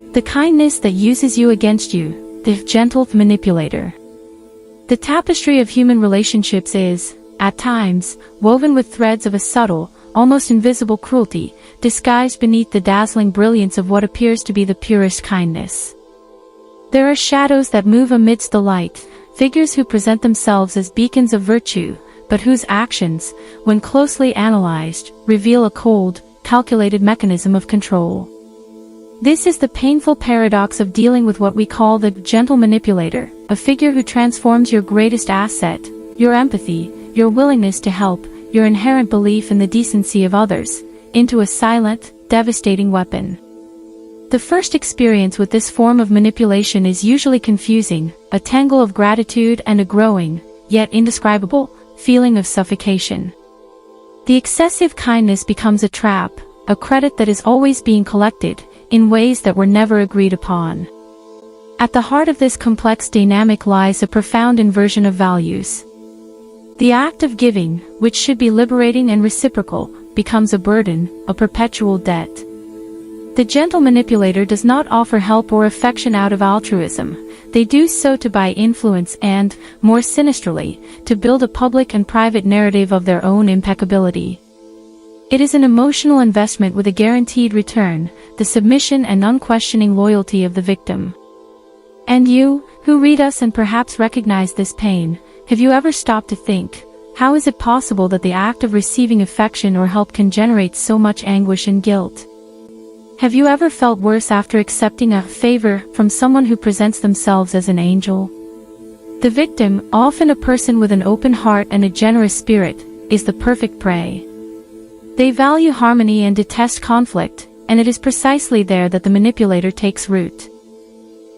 The kindness that uses you against you, the gentle manipulator. The tapestry of human relationships is, at times, woven with threads of a subtle, almost invisible cruelty, disguised beneath the dazzling brilliance of what appears to be the purest kindness. There are shadows that move amidst the light, figures who present themselves as beacons of virtue, but whose actions, when closely analyzed, reveal a cold, calculated mechanism of control. This is the painful paradox of dealing with what we call the gentle manipulator, a figure who transforms your greatest asset, your empathy, your willingness to help, your inherent belief in the decency of others, into a silent, devastating weapon. The first experience with this form of manipulation is usually confusing, a tangle of gratitude and a growing, yet indescribable, feeling of suffocation. The excessive kindness becomes a trap, a credit that is always being collected, in ways that were never agreed upon. At the heart of this complex dynamic lies a profound inversion of values. The act of giving, which should be liberating and reciprocal, becomes a burden, a perpetual debt. The gentle manipulator does not offer help or affection out of altruism. They do so to buy influence and, more sinisterly, to build a public and private narrative of their own impeccability. It is an emotional investment with a guaranteed return, the submission and unquestioning loyalty of the victim. And you, who read us and perhaps recognize this pain, have you ever stopped to think, how is it possible that the act of receiving affection or help can generate so much anguish and guilt? Have you ever felt worse after accepting a favor from someone who presents themselves as an angel? The victim, often a person with an open heart and a generous spirit, is the perfect prey. They value harmony and detest conflict, and it is precisely there that the manipulator takes root.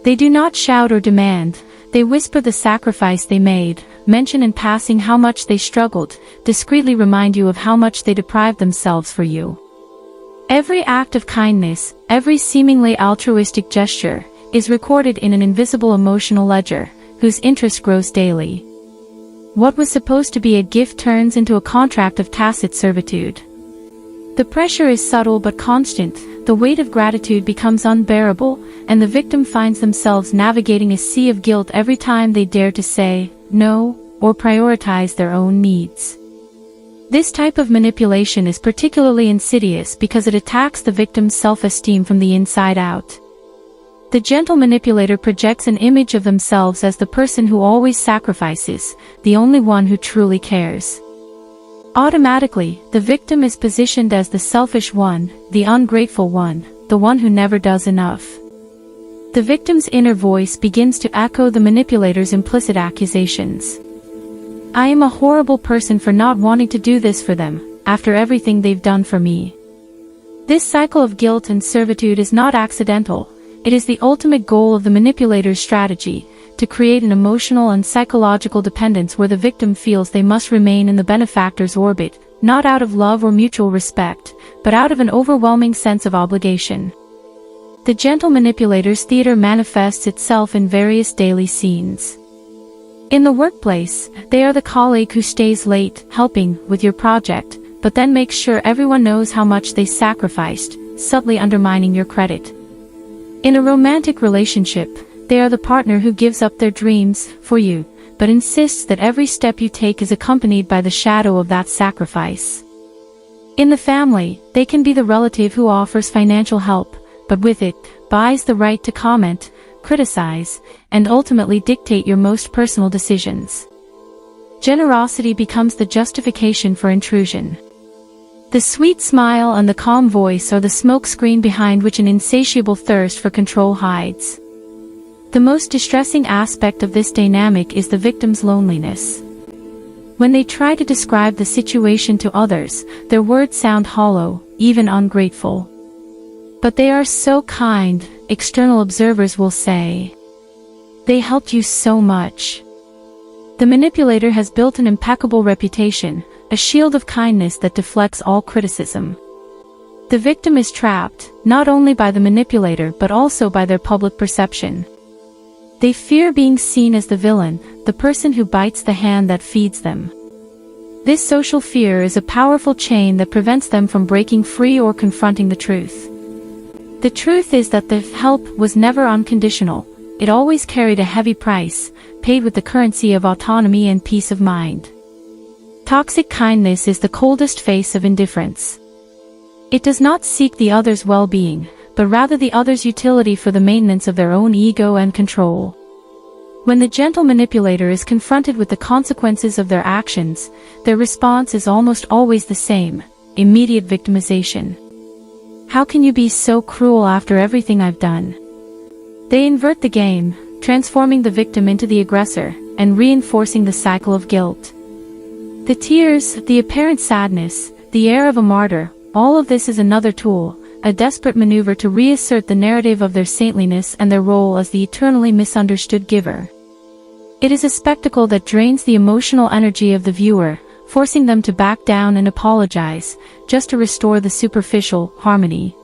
They do not shout or demand, they whisper the sacrifice they made, mention in passing how much they struggled, discreetly remind you of how much they deprived themselves for you. Every act of kindness, every seemingly altruistic gesture, is recorded in an invisible emotional ledger, whose interest grows daily. What was supposed to be a gift turns into a contract of tacit servitude. The pressure is subtle but constant, the weight of gratitude becomes unbearable, and the victim finds themselves navigating a sea of guilt every time they dare to say no, or prioritize their own needs. This type of manipulation is particularly insidious because it attacks the victim's self-esteem from the inside out. The gentle manipulator projects an image of themselves as the person who always sacrifices, the only one who truly cares. Automatically, the victim is positioned as the selfish one, the ungrateful one, the one who never does enough. The victim's inner voice begins to echo the manipulator's implicit accusations. I am a horrible person for not wanting to do this for them, after everything they've done for me. This cycle of guilt and servitude is not accidental, it is the ultimate goal of the manipulator's strategy, to create an emotional and psychological dependence where the victim feels they must remain in the benefactor's orbit, not out of love or mutual respect, but out of an overwhelming sense of obligation. The gentle manipulator's theater manifests itself in various daily scenes. In the workplace, they are the colleague who stays late, helping with your project, but then makes sure everyone knows how much they sacrificed, subtly undermining your credit. In a romantic relationship, they are the partner who gives up their dreams for you, but insists that every step you take is accompanied by the shadow of that sacrifice. In the family, they can be the relative who offers financial help, but with it, buys the right to comment, criticize, and ultimately dictate your most personal decisions. Generosity becomes the justification for intrusion. The sweet smile and the calm voice are the smokescreen behind which an insatiable thirst for control hides. The most distressing aspect of this dynamic is the victim's loneliness. When they try to describe the situation to others, their words sound hollow, even ungrateful. But they are so kind, external observers will say. They helped you so much. The manipulator has built an impeccable reputation, a shield of kindness that deflects all criticism. The victim is trapped, not only by the manipulator but also by their public perception. They fear being seen as the villain, the person who bites the hand that feeds them. This social fear is a powerful chain that prevents them from breaking free or confronting the truth. The truth is that the help was never unconditional. It always carried a heavy price, paid with the currency of autonomy and peace of mind. Toxic kindness is the coldest face of indifference. It does not seek the other's well-being, but rather the other's utility for the maintenance of their own ego and control. When the gentle manipulator is confronted with the consequences of their actions, their response is almost always the same: immediate victimization. How can you be so cruel after everything I've done? They invert the game, transforming the victim into the aggressor, and reinforcing the cycle of guilt. The tears, the apparent sadness, the air of a martyr, all of this is another tool, a desperate maneuver to reassert the narrative of their saintliness and their role as the eternally misunderstood giver. It is a spectacle that drains the emotional energy of the viewer, forcing them to back down and apologize, just to restore the superficial harmony.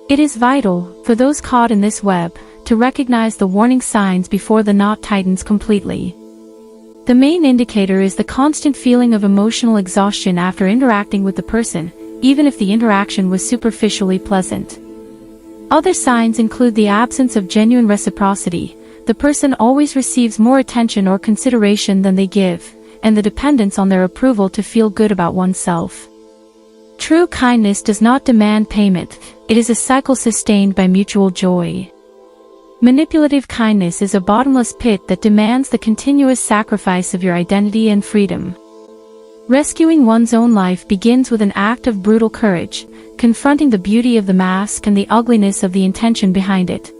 It is vital, for those caught in this web, to recognize the warning signs before the knot tightens completely. The main indicator is the constant feeling of emotional exhaustion after interacting with the person, even if the interaction was superficially pleasant. Other signs include the absence of genuine reciprocity. The person always receives more attention or consideration than they give, and the dependence on their approval to feel good about oneself. True kindness does not demand payment, it is a cycle sustained by mutual joy. Manipulative kindness is a bottomless pit that demands the continuous sacrifice of your identity and freedom. Rescuing one's own life begins with an act of brutal courage, confronting the beauty of the mask and the ugliness of the intention behind it.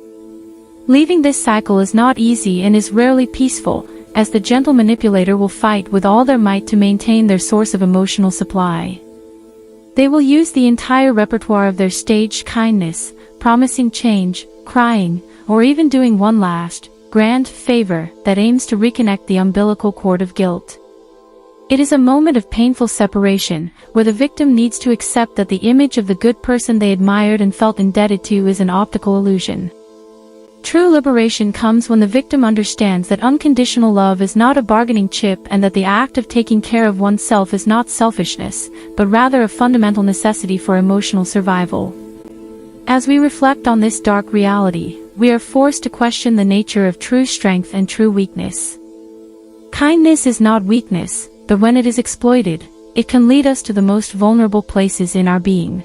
Leaving this cycle is not easy and is rarely peaceful, as the gentle manipulator will fight with all their might to maintain their source of emotional supply. They will use the entire repertoire of their staged kindness, promising change, crying, or even doing one last, grand favor that aims to reconnect the umbilical cord of guilt. It is a moment of painful separation, where the victim needs to accept that the image of the good person they admired and felt indebted to is an optical illusion. True liberation comes when the victim understands that unconditional love is not a bargaining chip and that the act of taking care of oneself is not selfishness, but rather a fundamental necessity for emotional survival. As we reflect on this dark reality, we are forced to question the nature of true strength and true weakness. Kindness is not weakness, but when it is exploited, it can lead us to the most vulnerable places in our being.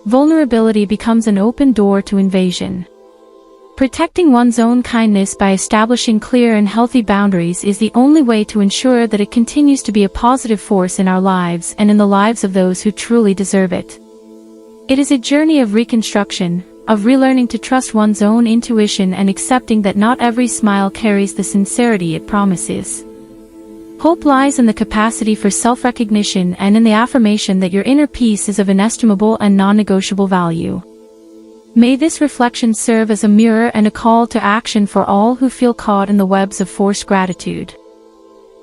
Vulnerability becomes an open door to invasion. Protecting one's own kindness by establishing clear and healthy boundaries is the only way to ensure that it continues to be a positive force in our lives and in the lives of those who truly deserve it. It is a journey of reconstruction, of relearning to trust one's own intuition and accepting that not every smile carries the sincerity it promises. Hope lies in the capacity for self-recognition and in the affirmation that your inner peace is of inestimable and non-negotiable value. May this reflection serve as a mirror and a call to action for all who feel caught in the webs of forced gratitude.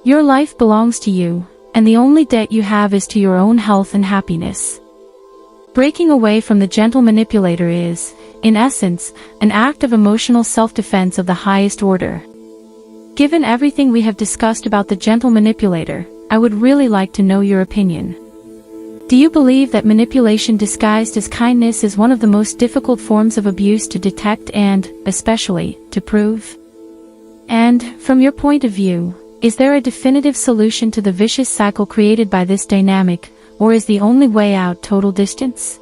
Your life belongs to you, and the only debt you have is to your own health and happiness. Breaking away from the gentle manipulator is, in essence, an act of emotional self-defense of the highest order. Given everything we have discussed about the gentle manipulator, I would really like to know your opinion. Do you believe that manipulation disguised as kindness is one of the most difficult forms of abuse to detect and, especially, to prove? And, from your point of view, is there a definitive solution to the vicious cycle created by this dynamic, or is the only way out total distance?